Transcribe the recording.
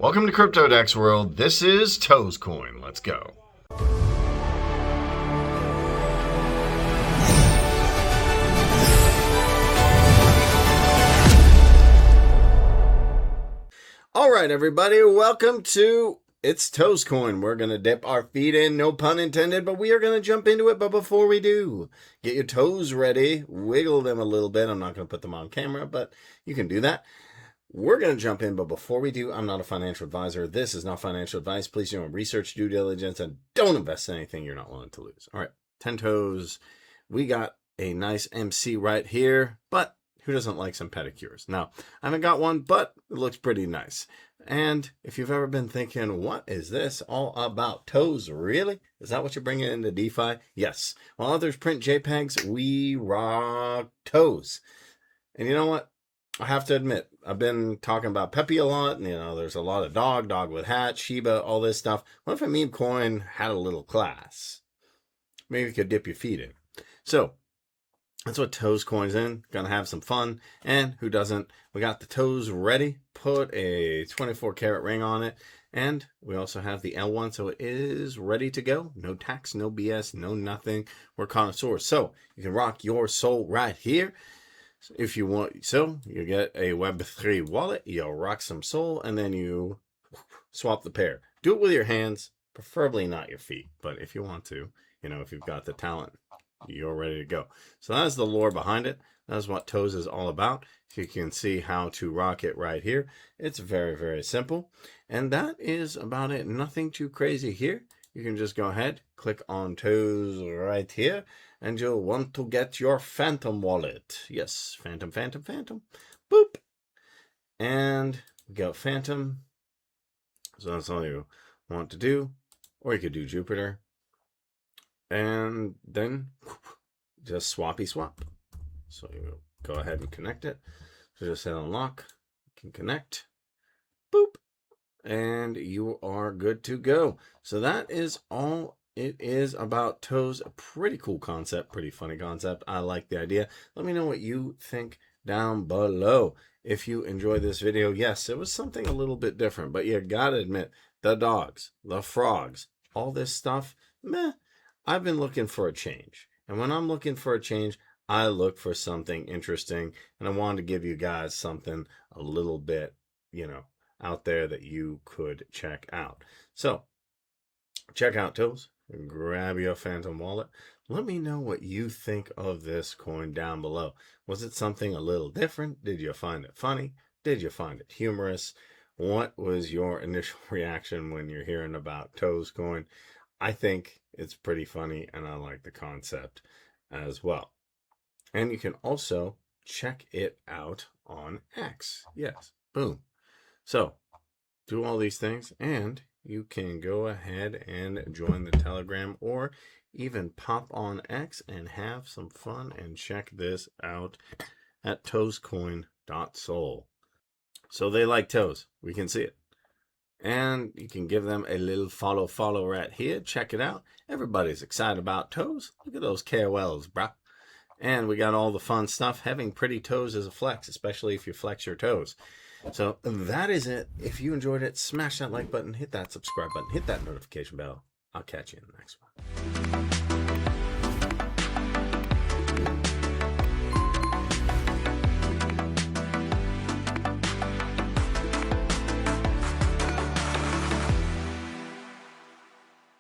Welcome to CryptoDex world. This is Toescoin. Let's go. All right, everybody. Welcome to It's Toescoin. We're going to dip our feet in, no pun intended, but we are going to jump into it. But before we do, get your toes ready. Wiggle them a little bit. I'm not going to put them on camera, but you can do that. We're going to jump in, but before we do, I'm not a financial advisor. This is not financial advice. Please do your own research, due diligence, and don't invest in anything you're not willing to lose. All right, 10 toes. We got a nice MC right here, but who doesn't like some pedicures? Now, I haven't got one, but it looks pretty nice. And if you've ever been thinking, what is this all about? Toes, really? Is that what you're bringing into DeFi? Yes. While others print JPEGs, we rock toes. And you know what? I have to admit, I've been talking about Pepe a lot. And, there's a lot of dog with hat, Shiba, all this stuff. What if a meme coin had a little class? Maybe you could dip your feet in. So that's what Toescoin's in. Gonna have some fun. And who doesn't? We got the toes ready. Put a 24 karat ring on it. And we also have the L1, so it is ready to go. No tax, no BS, no nothing. We're connoisseurs. So you can rock your soul right here. If you want, so you get a Web3 wallet, you'll rock some soul, and then you swap the pair. Do it with your hands, preferably not your feet. But if you want to, if you've got the talent, you're ready to go. So that's the lore behind it. That's what Toes is all about. You can see how to rock it right here. It's very, very simple. And that is about it. Nothing too crazy here. You can just go ahead, click on Toes right here, and you'll want to get your Phantom wallet. Yes, Phantom. Boop. And we got Phantom. So that's all you want to do. Or you could do Jupiter. And then just swappy swap. So you go ahead and connect it. So just hit unlock. You can connect. Boop. And you are good to go. So that is all it is about Toes. A pretty cool concept, pretty funny concept. I like the idea. Let me know what you think down below. If you enjoyed this video, yes, it was something a little bit different, but you gotta admit, the dogs, the frogs, all this stuff, meh. I've been looking for a change. And when I'm looking for a change, I look for something interesting. And I wanted to give you guys something a little bit, out there that you could check out. So check out Toes, grab your Phantom wallet. Let me know what you think of this coin down below. Was it something a little different? Did you find it funny? Did you find it humorous? What was your initial reaction when you're hearing about Toescoin? I think it's pretty funny and I like the concept as well. And you can also check it out on X. Yes, boom. So do all these things and you can go ahead and join the Telegram or even pop on X and have some fun and check this out at toescoin.sol. So they like toes. We can see it. And you can give them a little follow right here. Check it out. Everybody's excited about toes. Look at those KOLs, bruh. And we got all the fun stuff. Having pretty toes is a flex, especially if you flex your toes. So that is it. If you enjoyed it, smash that like button, hit that subscribe button, hit that notification bell. I'll catch you in the next one.